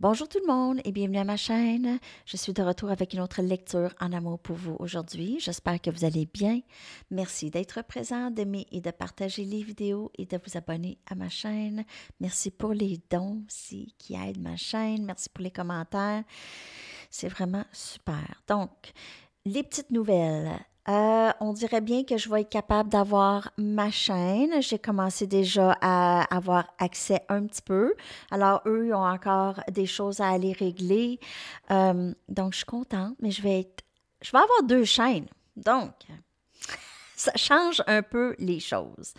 Bonjour tout le monde et bienvenue à ma chaîne. Je suis de retour avec une autre lecture en amour pour vous aujourd'hui. J'espère que vous allez bien. Merci d'être présent, d'aimer et de partager les vidéos et de vous abonner à ma chaîne. Merci pour les dons aussi qui aident ma chaîne. Merci pour les commentaires. C'est vraiment super. Donc, les petites nouvelles. On dirait bien que je vais être capable d'avoir ma chaîne. J'ai commencé déjà à avoir accès un petit peu. Alors, eux, ils ont encore des choses à aller régler. Donc, je suis contente, mais je vais avoir deux chaînes. Donc, ça change un peu les choses.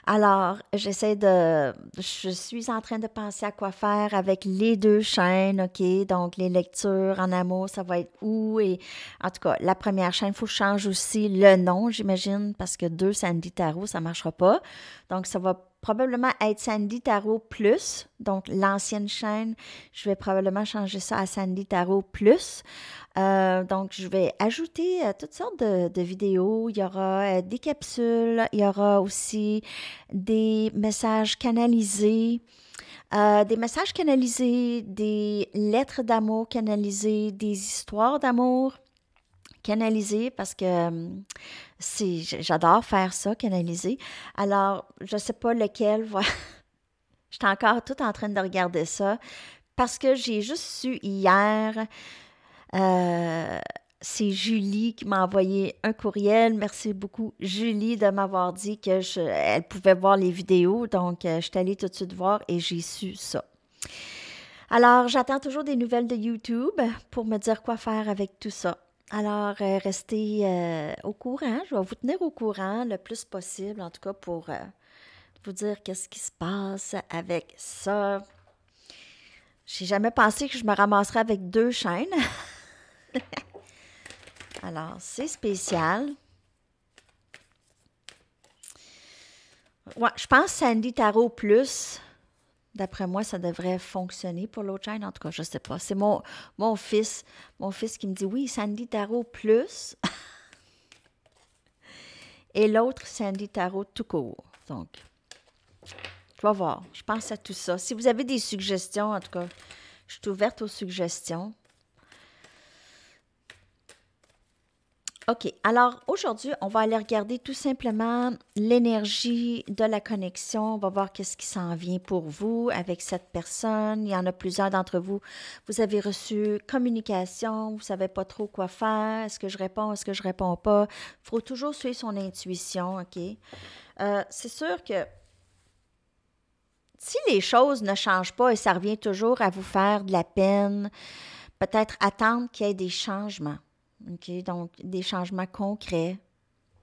Alors, je suis en train de penser à quoi faire avec les deux chaînes, OK? Donc, les lectures en amour, ça va être où? Et en tout cas, la première chaîne, il faut que je change aussi le nom, j'imagine, parce que deux Sandy Tarot, ça ne marchera pas. Donc, ça va probablement être Sandy Tarot Plus. Donc, l'ancienne chaîne, je vais probablement changer ça à Sandy Tarot Plus. Donc, je vais ajouter toutes sortes de vidéos. Il y aura des capsules, il y aura aussi des messages canalisés, des lettres d'amour canalisées, des histoires d'amour canalisées parce que j'adore faire ça, canaliser. Alors, je ne sais pas lequel va. Je suis encore tout en train de regarder ça parce que j'ai juste su hier. Euh, c'est Julie qui m'a envoyé un courriel. Merci beaucoup, Julie, de m'avoir dit elle pouvait voir les vidéos. Donc, je suis allée tout de suite voir et j'ai su ça. Alors, j'attends toujours des nouvelles de YouTube pour me dire quoi faire avec tout ça. Alors, restez au courant. Je vais vous tenir au courant le plus possible, en tout cas pour vous dire qu'est-ce qui se passe avec ça. J'ai jamais pensé que je me ramasserais avec deux chaînes. Alors, c'est spécial. Ouais, je pense Sandy Tarot Plus. D'après moi, ça devrait fonctionner pour l'autre chaîne. En tout cas, je ne sais pas. C'est mon fils qui me dit oui, Sandy Tarot Plus. Et l'autre, Sandy Tarot tout court. Donc, je vais voir. Je pense à tout ça. Si vous avez des suggestions, en tout cas, je suis ouverte aux suggestions. OK. Alors, aujourd'hui, on va aller regarder tout simplement l'énergie de la connexion. On va voir qu'est-ce qui s'en vient pour vous avec cette personne. Il y en a plusieurs d'entre vous. Vous avez reçu communication. Vous ne savez pas trop quoi faire. Est-ce que je réponds? Est-ce que je réponds pas? Il faut toujours suivre son intuition, OK? C'est sûr que si les choses ne changent pas et ça revient toujours à vous faire de la peine, peut-être attendre qu'il y ait des changements. OK? Donc, des changements concrets.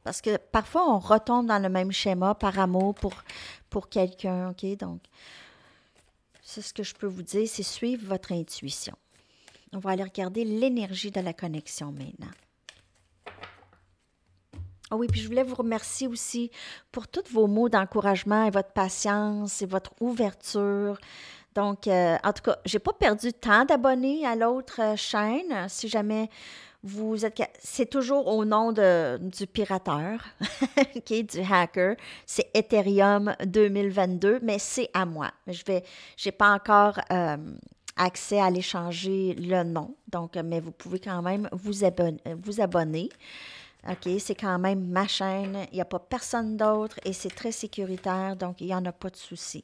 Parce que parfois, on retombe dans le même schéma par amour pour quelqu'un. OK? Donc, c'est ce que je peux vous dire, c'est suivre votre intuition. On va aller regarder l'énergie de la connexion maintenant. Ah oui, puis je voulais vous remercier aussi pour tous vos mots d'encouragement et votre patience et votre ouverture. Donc, en tout cas, j'ai pas perdu tant d'abonnés à l'autre chaîne. Si jamais vous êtes... C'est toujours au nom du pirateur, okay, du hacker. C'est Ethereum 2022, mais c'est à moi. J'ai pas encore accès à aller changer le nom. Donc, mais vous pouvez quand même vous abonner. OK, c'est quand même ma chaîne. Il n'y a pas personne d'autre et c'est très sécuritaire, donc il n'y en a pas de souci.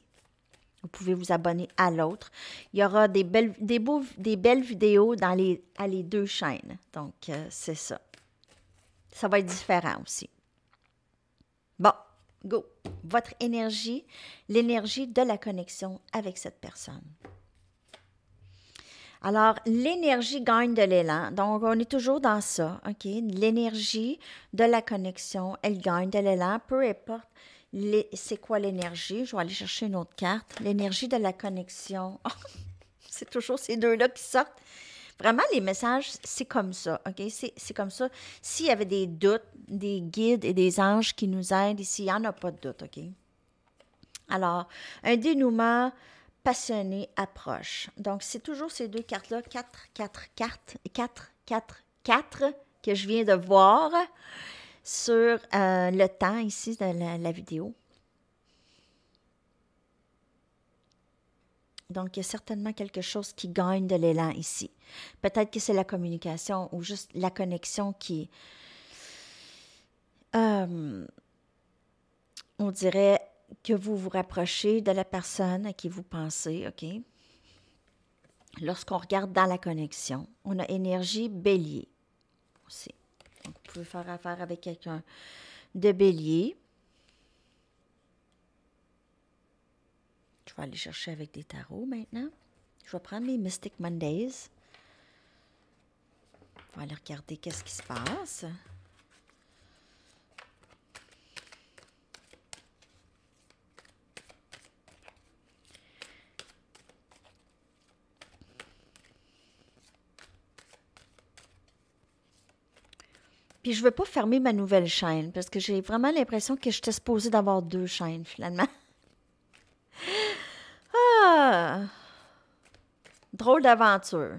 Vous pouvez vous abonner à l'autre. Il y aura des belles vidéos à les deux chaînes. Donc, c'est ça. Ça va être différent aussi. Bon, go. Votre énergie, l'énergie de la connexion avec cette personne. Alors, l'énergie gagne de l'élan. Donc, on est toujours dans ça, OK? L'énergie de la connexion, elle gagne de l'élan, peu importe c'est quoi l'énergie. Je vais aller chercher une autre carte. L'énergie de la connexion. Oh, c'est toujours ces deux-là qui sortent. Vraiment, les messages, c'est comme ça, OK? C'est comme ça. S'il y avait des doutes, des guides et des anges qui nous aident ici, il n'y en a pas de doute, OK? Alors, un dénouement passionné approche. Donc, c'est toujours ces deux cartes-là, 4 que je viens de voir sur le temps ici de la vidéo. Donc, il y a certainement quelque chose qui gagne de l'élan ici. Peut-être que c'est la communication ou juste la connexion qui, on dirait que vous vous rapprochez de la personne à qui vous pensez, OK? Lorsqu'on regarde dans la connexion, on a énergie bélier aussi. Donc, vous pouvez faire affaire avec quelqu'un de bélier. Je vais aller chercher avec des tarots maintenant. Je vais prendre mes Mystic Mondays. On va aller regarder qu'est-ce qui se passe. Puis je ne veux pas fermer ma nouvelle chaîne parce que j'ai vraiment l'impression que j'étais supposée d'avoir 2 chaînes finalement. Ah! Drôle d'aventure.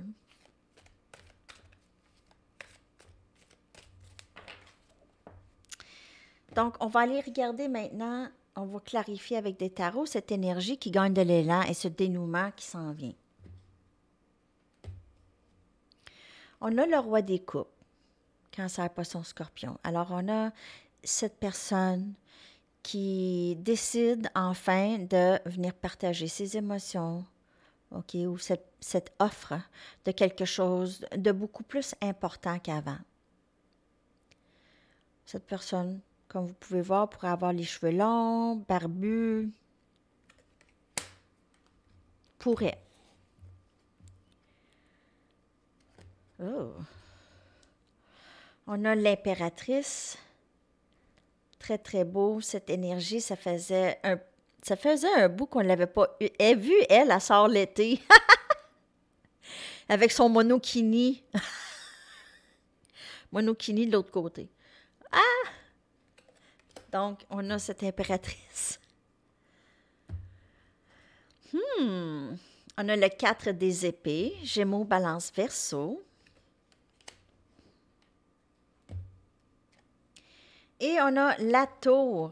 Donc, on va aller regarder maintenant, on va clarifier avec des tarots cette énergie qui gagne de l'élan et ce dénouement qui s'en vient. On a le roi des coupes, Cancer, Poisson, Scorpion. Alors, on a cette personne qui décide enfin de venir partager ses émotions, OK, ou cette offre de quelque chose de beaucoup plus important qu'avant. Cette personne, comme vous pouvez voir, pourrait avoir les cheveux longs, barbus, pourrait. Oh. On a l'impératrice. Très, très beau, cette énergie. Ça faisait un bout qu'on ne l'avait pas vu. Elle sort l'été. Avec son monokini. Monokini de l'autre côté. Ah! Donc, on a cette impératrice. On a le 4 des épées. Gémeaux, Balance, Verseau. Et on a la tour.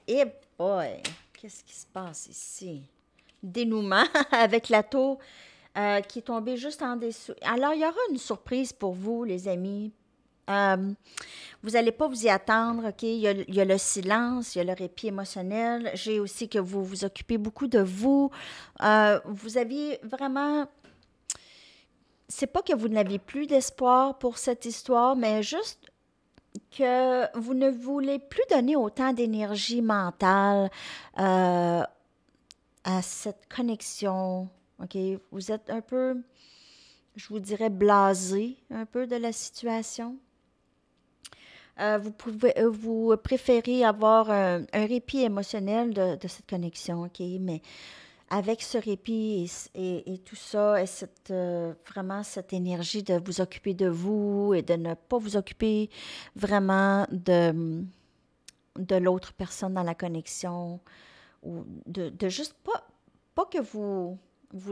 Et boy, qu'est-ce qui se passe ici? Dénouement avec la tour qui est tombée juste en dessous. Alors, il y aura une surprise pour vous, les amis. Vous n'allez pas vous y attendre, OK? Il y a le silence, il y a le répit émotionnel. J'ai aussi que vous vous occupez beaucoup de vous. Vous aviez vraiment... C'est pas que vous n'aviez plus d'espoir pour cette histoire, mais juste que vous ne voulez plus donner autant d'énergie mentale à cette connexion. OK? Vous êtes un peu, je vous dirais, blasé un peu de la situation. Vous préférez avoir un répit émotionnel de cette connexion, OK? Mais avec ce répit et tout ça, et vraiment cette énergie de vous occuper de vous et de ne pas vous occuper vraiment de l'autre personne dans la connexion, ou de juste pas que vous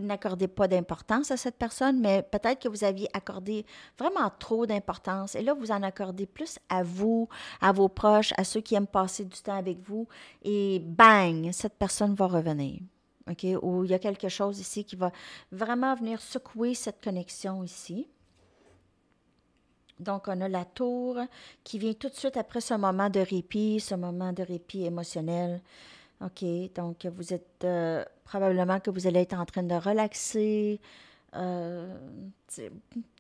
n'accordez pas d'importance à cette personne, mais peut-être que vous aviez accordé vraiment trop d'importance. Et là, vous en accordez plus à vous, à vos proches, à ceux qui aiment passer du temps avec vous. Et bang, cette personne va revenir. OK? Ou il y a quelque chose ici qui va vraiment venir secouer cette connexion ici. Donc, on a la tour qui vient tout de suite après ce moment de répit émotionnel. OK, donc vous êtes probablement que vous allez être en train de relaxer.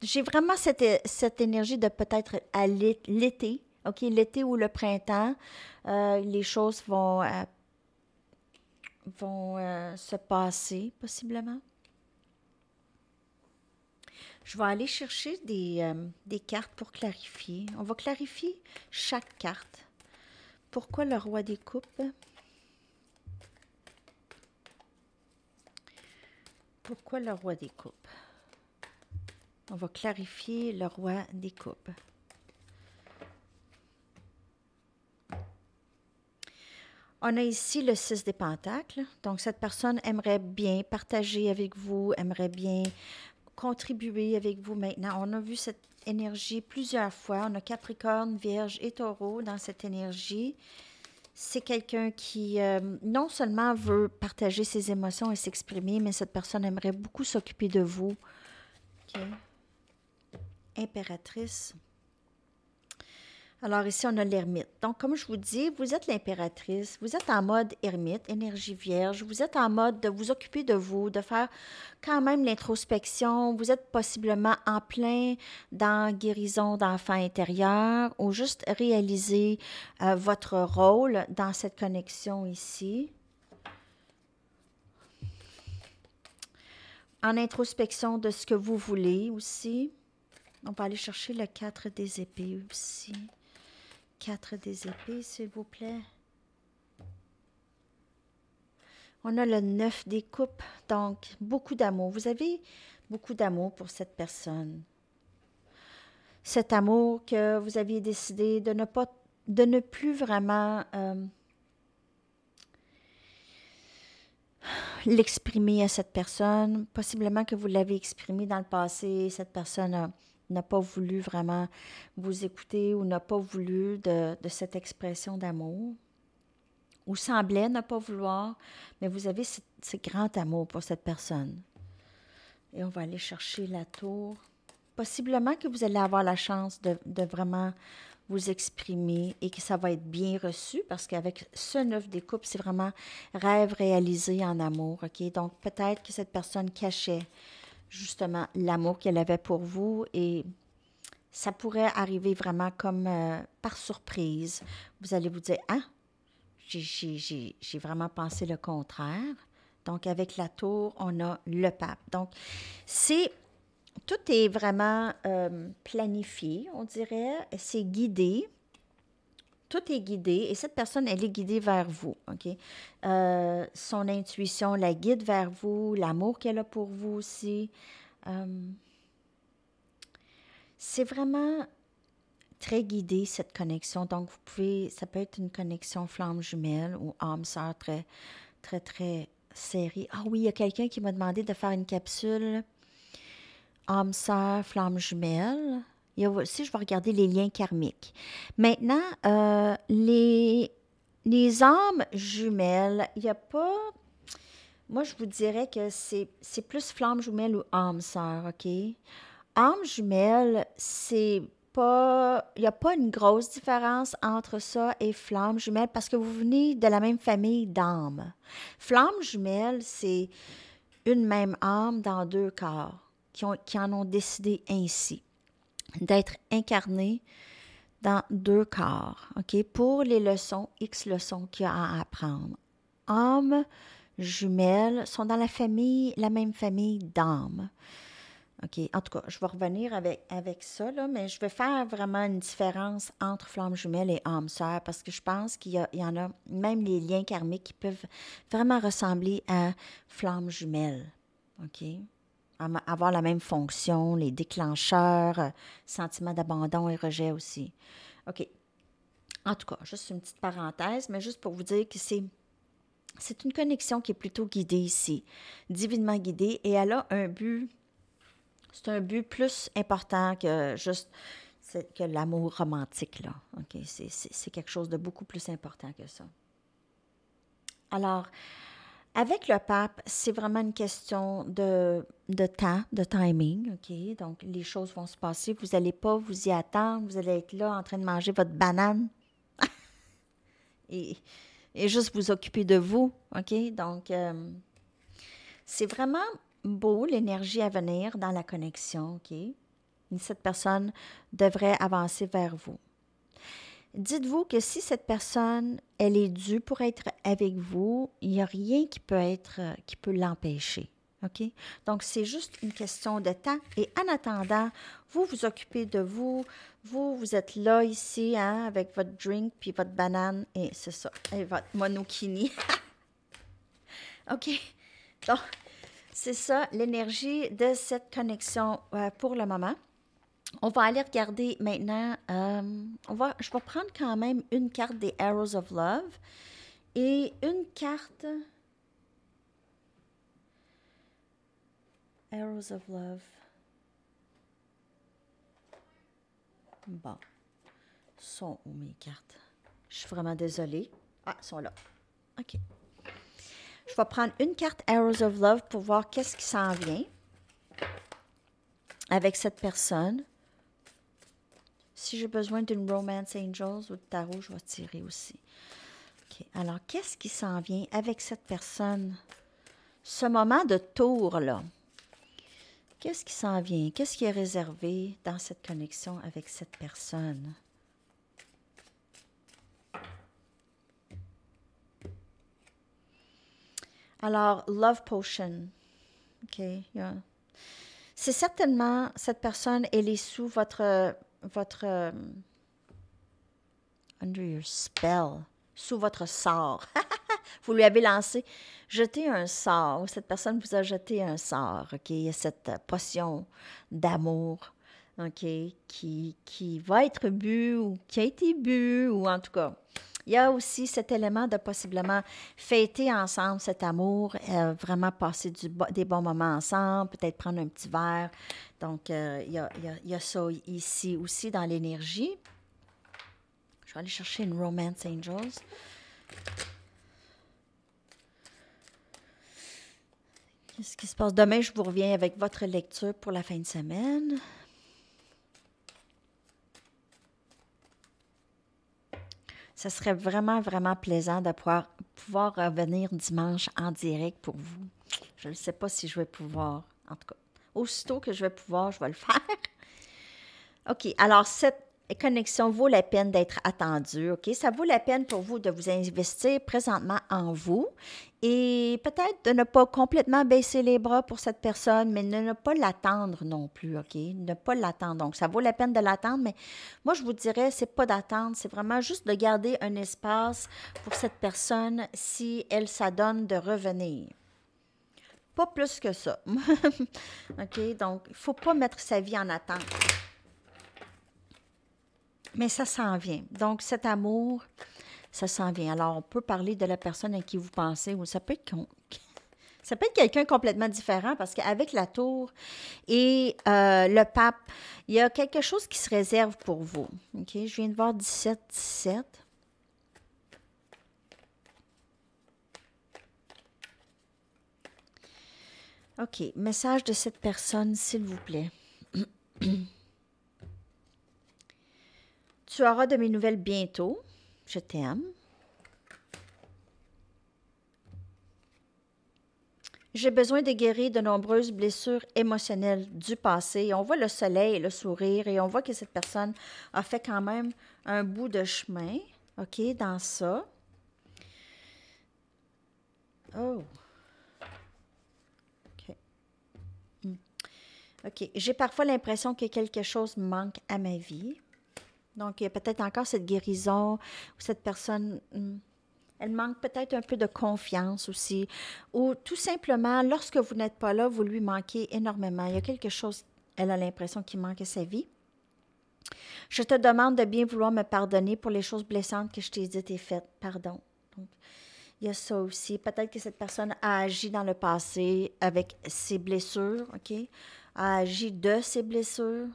J'ai vraiment cette énergie de peut-être à l'été, OK, l'été ou le printemps, les choses vont se passer possiblement. Je vais aller chercher des cartes pour clarifier. On va clarifier chaque carte. Pourquoi le roi des coupes? Pourquoi le roi des coupes? On va clarifier le roi des coupes. On a ici le 6 des pentacles. Donc, cette personne aimerait bien partager avec vous, aimerait bien contribuer avec vous maintenant. On a vu cette énergie plusieurs fois. On a Capricorne, Vierge et Taureau dans cette énergie. C'est quelqu'un qui non seulement veut partager ses émotions et s'exprimer, mais cette personne aimerait beaucoup s'occuper de vous. OK. Impératrice. Alors ici, on a l'ermite. Donc, comme je vous dis, vous êtes l'impératrice, vous êtes en mode ermite, énergie vierge, vous êtes en mode de vous occuper de vous, de faire quand même l'introspection, vous êtes possiblement en plein dans guérison d'enfant intérieur ou juste réaliser votre rôle dans cette connexion ici. En introspection de ce que vous voulez aussi. On va aller chercher le 4 des épées aussi. 4 des épées, s'il vous plaît. On a le 9 des coupes, donc beaucoup d'amour. Vous avez beaucoup d'amour pour cette personne. Cet amour que vous aviez décidé de ne plus vraiment l'exprimer à cette personne. Possiblement que vous l'avez exprimé dans le passé, cette personne n'a pas voulu vraiment vous écouter ou n'a pas voulu de cette expression d'amour. Ou semblait ne pas vouloir, mais vous avez ce grand amour pour cette personne. Et on va aller chercher la tour. Possiblement que vous allez avoir la chance de vraiment vous exprimer et que ça va être bien reçu parce qu'avec ce 9 des coupes, c'est vraiment rêve réalisé en amour. OK? Donc, peut-être que cette personne cachait justement l'amour qu'elle avait pour vous et ça pourrait arriver vraiment comme par surprise. Vous allez vous dire, ah, j'ai vraiment pensé le contraire. Donc, avec la tour, on a le pape. Donc, tout est vraiment planifié, on dirait. C'est guidé. Tout est guidé et cette personne, elle est guidée vers vous. OK? Son intuition la guide vers vous, l'amour qu'elle a pour vous aussi. C'est vraiment très guidé, cette connexion. Donc, ça peut être une connexion flamme jumelle ou âme sœur très, très, très serrée. Ah oui, il y a quelqu'un qui m'a demandé de faire une capsule âme sœur, flamme jumelle. Il y a aussi, je vais regarder les liens karmiques. Maintenant, les âmes jumelles, il n'y a pas... Moi, je vous dirais que c'est plus flamme jumelle ou âme sœur, OK? Âme jumelle, c'est pas... Il n'y a pas une grosse différence entre ça et flamme jumelle parce que vous venez de la même famille d'âmes. Flamme jumelle, c'est une même âme dans deux corps qui en ont décidé ainsi, d'être incarnés dans deux corps, OK, pour les leçons, X leçons qu'il y a à apprendre. Âmes jumelles sont dans la même famille d'âmes. OK, en tout cas, je vais revenir avec ça, là, mais je vais faire vraiment une différence entre flamme jumelle et âme sœur parce que je pense qu'il y en a même les liens karmiques qui peuvent vraiment ressembler à flamme jumelle. OK? Avoir la même fonction, les déclencheurs, sentiment d'abandon et rejet aussi. OK. En tout cas, juste une petite parenthèse, mais juste pour vous dire que c'est une connexion qui est plutôt guidée ici, divinement guidée, et elle a un but, c'est un but plus important que juste que l'amour romantique, là. OK? C'est quelque chose de beaucoup plus important que ça. Alors, avec le pape, c'est vraiment une question de temps, de timing, OK? Donc, les choses vont se passer. Vous n'allez pas vous y attendre. Vous allez être là en train de manger votre banane et, et juste vous occuper de vous, OK? Donc, c'est vraiment beau, l'énergie à venir dans la connexion, OK? Cette personne devrait avancer vers vous. Dites-vous que si cette personne, elle est due pour être avec vous, il n'y a rien qui peut l'empêcher. OK? Donc, c'est juste une question de temps. Et en attendant, vous vous occupez de vous. Vous êtes là, ici, hein, avec votre drink, puis votre banane, et c'est ça, et votre monokini. OK? Donc, c'est ça, l'énergie de cette connexion pour le moment. On va aller regarder maintenant. Je vais prendre quand même une carte des Arrows of Love et une carte Arrows of Love. Bon, sont où mes cartes? Je suis vraiment désolée. Ah, ils sont là. OK. Je vais prendre une carte Arrows of Love pour voir qu'est-ce qui s'en vient avec cette personne. Si j'ai besoin d'une Romance Angels ou de tarot, je vais tirer aussi. OK. Alors, qu'est-ce qui s'en vient avec cette personne? Ce moment de tour-là. Qu'est-ce qui s'en vient? Qu'est-ce qui est réservé dans cette connexion avec cette personne? Alors, Love Potion. OK. Yeah. C'est certainement, cette personne, elle est sous votre under your spell, sous votre sort. Vous lui avez lancé, jeté un sort, cette personne vous a jeté un sort, OK? Il y a cette potion d'amour, OK, qui va être bu ou qui a été bu, ou en tout cas, il y a aussi cet élément de possiblement fêter ensemble cet amour, vraiment passer des bons moments ensemble, peut-être prendre un petit verre. Donc, il y a ça ici aussi dans l'énergie. Je vais aller chercher une Romance Angels. Qu'est-ce qui se passe? Demain, je vous reviens avec votre lecture pour la fin de semaine. Ça serait vraiment, vraiment plaisant de pouvoir revenir dimanche en direct pour vous. Je ne sais pas si je vais pouvoir. En tout cas, aussitôt que je vais pouvoir, je vais le faire. OK, alors cette connexion vaut la peine d'être attendue, OK? Ça vaut la peine pour vous de vous investir présentement en vous et peut-être de ne pas complètement baisser les bras pour cette personne, mais de ne pas l'attendre non plus, OK? Ne pas l'attendre. Donc, ça vaut la peine de l'attendre, mais moi, je vous dirais, c'est pas d'attendre, c'est vraiment juste de garder un espace pour cette personne si elle s'adonne de revenir. Pas plus que ça. OK? Donc, il ne faut pas mettre sa vie en attente. Mais ça s'en vient. Donc, cet amour, ça s'en vient. Alors, on peut parler de la personne à qui vous pensez, ou ça peut être quelqu'un complètement différent, parce qu'avec la tour et le pape, il y a quelque chose qui se réserve pour vous. OK? Je viens de voir 17. OK. Message de cette personne, s'il vous plaît. Tu auras de mes nouvelles bientôt. Je t'aime. J'ai besoin de guérir de nombreuses blessures émotionnelles du passé. Et on voit le soleil et le sourire et on voit que cette personne a fait quand même un bout de chemin, OK, dans ça. Oh. OK. OK. J'ai parfois l'impression que quelque chose manque à ma vie. Donc, il y a peut-être encore cette guérison ou cette personne, elle manque peut-être un peu de confiance aussi. Ou tout simplement, lorsque vous n'êtes pas là, vous lui manquez énormément. Il y a quelque chose, elle a l'impression qu'il manque à sa vie. Je te demande de bien vouloir me pardonner pour les choses blessantes que je t'ai dites et faites. Pardon. Donc, il y a ça aussi. Peut-être que cette personne a agi dans le passé avec ses blessures, OK? A agi de ses blessures.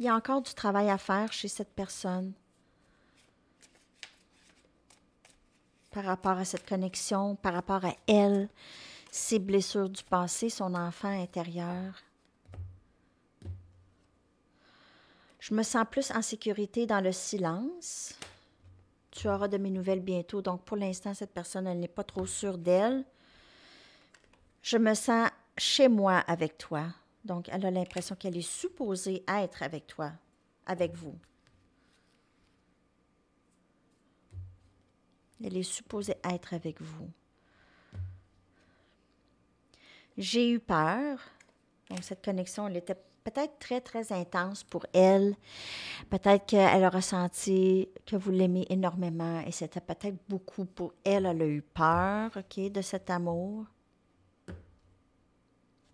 Il y a encore du travail à faire chez cette personne par rapport à cette connexion, par rapport à elle, ses blessures du passé, son enfant intérieur. Je me sens plus en sécurité dans le silence. Tu auras de mes nouvelles bientôt. Donc, pour l'instant, cette personne, elle n'est pas trop sûre d'elle. Je me sens chez moi avec toi. Donc, elle a l'impression qu'elle est supposée être avec toi, avec vous. Elle est supposée être avec vous. J'ai eu peur. Donc, cette connexion, elle était peut-être très, très intense pour elle. Peut-être qu'elle a ressenti que vous l'aimez énormément et c'était peut-être beaucoup pour elle. Elle a eu peur, OK, de cet amour.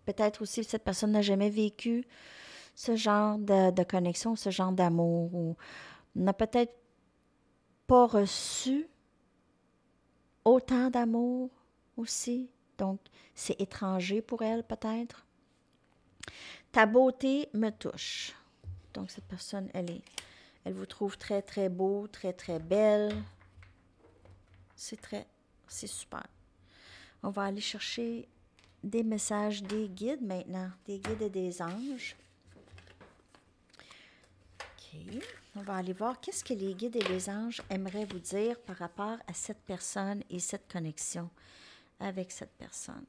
Peut-être aussi que cette personne n'a jamais vécu ce genre de connexion, ce genre d'amour, ou n'a peut-être pas reçu autant d'amour aussi. Donc, c'est étranger pour elle peut-être. Ta beauté me touche. Donc, cette personne, elle vous trouve très, très beau, très, très belle. C'est super. On va aller chercher des messages des guides maintenant, des guides et des anges. OK. On va aller voir qu'est-ce que les guides et les anges aimeraient vous dire par rapport à cette personne et cette connexion avec cette personne.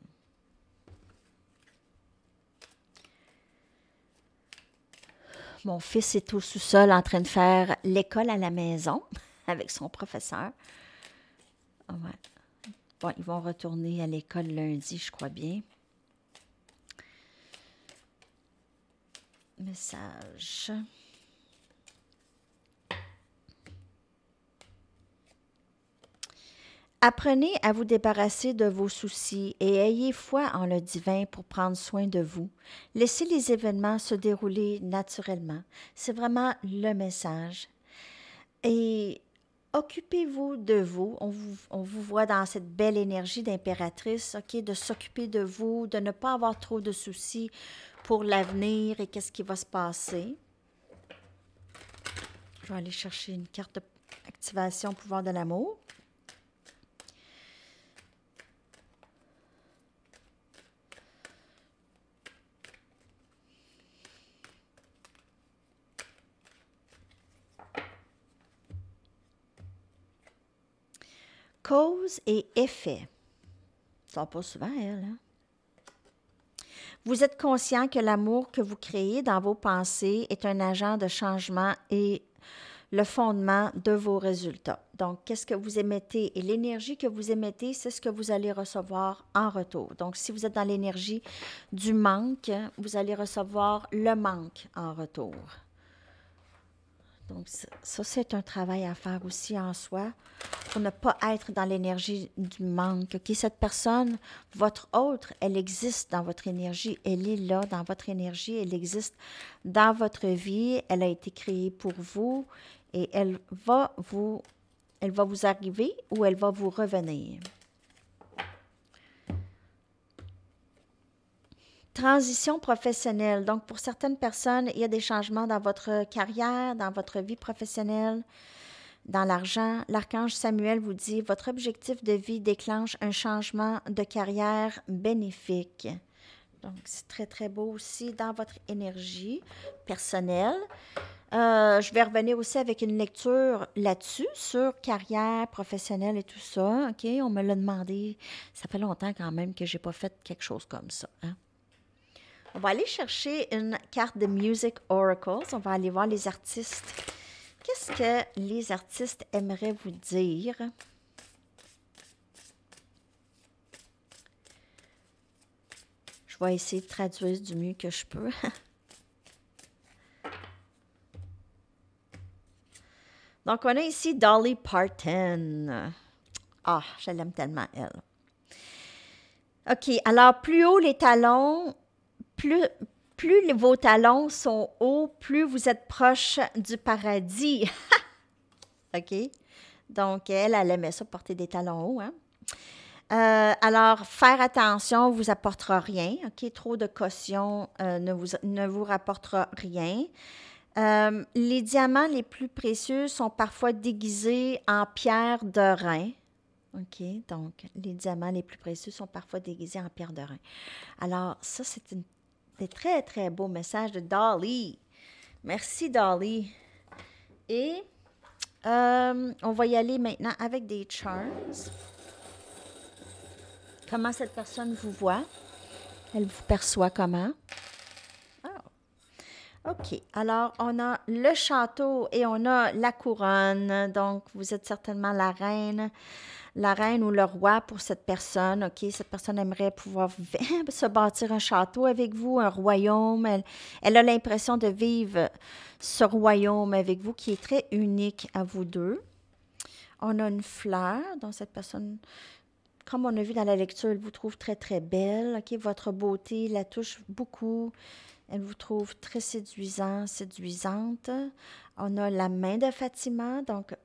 Mon fils est au sous-sol en train de faire l'école à la maison avec son professeur. Ouais. Bon, ils vont retourner à l'école lundi, je crois bien. Message. Apprenez à vous débarrasser de vos soucis et ayez foi en le divin pour prendre soin de vous. Laissez les événements se dérouler naturellement. C'est vraiment le message. Et occupez-vous de vous. On vous voit dans cette belle énergie d'impératrice, OK, de s'occuper de vous, de ne pas avoir trop de soucis pour l'avenir et qu'est-ce qui va se passer. Je vais aller chercher une carte d'activation pouvoir de l'amour. Cause et effet. Ça ne pas souvent, elle. Hein? Vous êtes conscient que l'amour que vous créez dans vos pensées est un agent de changement et le fondement de vos résultats. Donc, qu'est-ce que vous émettez? Et l'énergie que vous émettez, c'est ce que vous allez recevoir en retour. Donc, si vous êtes dans l'énergie du manque, vous allez recevoir le manque en retour. Donc, ça, c'est un travail à faire aussi en soi pour ne pas être dans l'énergie du manque. OK? Cette personne, votre autre, elle existe dans votre énergie. Elle est là dans votre énergie. Elle existe dans votre vie. Elle a été créée pour vous et elle va vous arriver ou elle va vous revenir. Transition professionnelle. Donc, pour certaines personnes, il y a des changements dans votre carrière, dans votre vie professionnelle, dans l'argent. L'archange Samuel vous dit, votre objectif de vie déclenche un changement de carrière bénéfique. Donc, c'est très, très beau aussi dans votre énergie personnelle. Je vais revenir aussi avec une lecture là-dessus, sur carrière professionnelle et tout ça. OK? On me l'a demandé. Ça fait longtemps quand même que je n'ai pas fait quelque chose comme ça. Hein? On va aller chercher une carte de Music Oracles. On va aller voir les artistes. Qu'est-ce que les artistes aimeraient vous dire? Je vais essayer de traduire du mieux que je peux. Donc, on a ici Dolly Parton. Ah, je l'aime tellement, elle. OK, alors plus haut les talons, plus vos talons sont hauts, plus vous êtes proche du paradis. OK? Donc, elle aimait ça, porter des talons hauts. Hein? Alors, faire attention ne vous apportera rien. OK? Trop de caution ne vous rapportera rien. Les diamants les plus précieux sont parfois déguisés en pierre de rein. OK? Donc, les diamants les plus précieux sont parfois déguisés en pierre de rein. Alors, ça, c'est des très, très beaux messages de Dolly. Merci, Dolly. Et on va y aller maintenant avec des charts. Comment cette personne vous voit? Elle vous perçoit comment? OK. Alors, on a le château et on a la couronne. Donc, vous êtes certainement la reine ou le roi pour cette personne. OK. Cette personne aimerait pouvoir se bâtir un château avec vous, un royaume. Elle a l'impression de vivre ce royaume avec vous qui est très unique à vous deux. On a une fleur dont cette personne, comme on a vu dans la lecture, elle vous trouve très, très belle. OK. Votre beauté la touche beaucoup. Elle vous trouve très séduisante. On a la main de Fatima. Donc,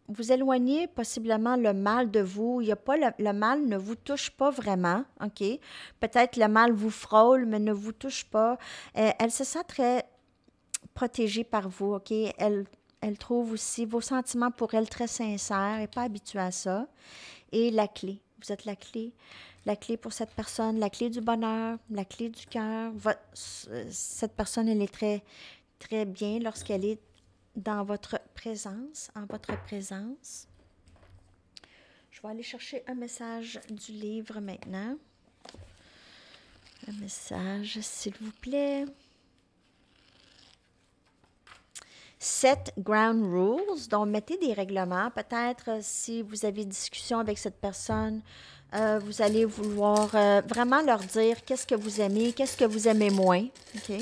vous éloignez possiblement le mal de vous. Il y a pas le mal ne vous touche pas vraiment, OK? Peut-être le mal vous frôle, mais ne vous touche pas. Elle se sent très protégée par vous, OK? Elle trouve aussi vos sentiments pour elle très sincères. Elle n'est pas habituée à ça. Et la clé. Vous êtes la clé pour cette personne, la clé du bonheur, la clé du cœur. Cette personne, elle est très, très bien lorsqu'elle est dans votre présence, en votre présence. Je vais aller chercher un message du livre maintenant. Un message, s'il vous plaît. 7 ground rules, donc mettez des règlements. Peut-être si vous avez discussion avec cette personne, vous allez vouloir vraiment leur dire qu'est-ce que vous aimez, qu'est-ce que vous aimez moins. OK?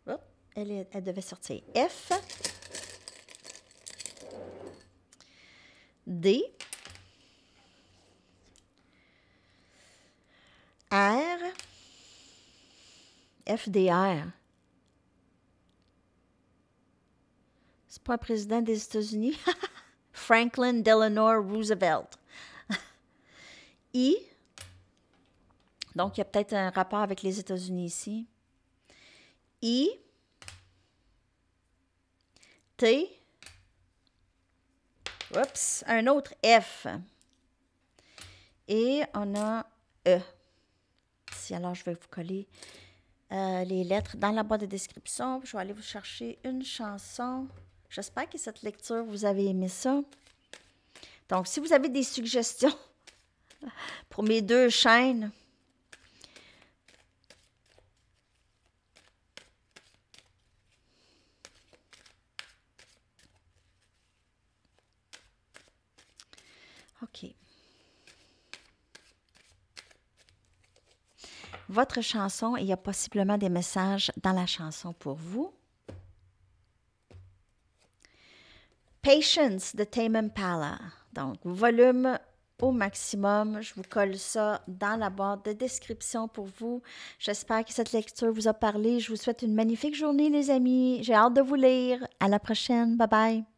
Oh, elle devait sortir. F. D. R. FDR. C'est pas un président des États-Unis? Franklin Delano Roosevelt. I. Donc, il y a peut-être un rapport avec les États-Unis ici. I. T. Oups, un autre F. Et on a E. Ici, alors, je vais vous coller les lettres dans la boîte de description. Je vais aller vous chercher une chanson. J'espère que cette lecture, vous avez aimé ça. Donc, si vous avez des suggestions pour mes 2 chaînes, OK. Votre chanson, il y a possiblement des messages dans la chanson pour vous. Patience de Tame Impala. Donc, volume au maximum. Je vous colle ça dans la boîte de description pour vous. J'espère que cette lecture vous a parlé. Je vous souhaite une magnifique journée, les amis. J'ai hâte de vous lire. À la prochaine. Bye bye.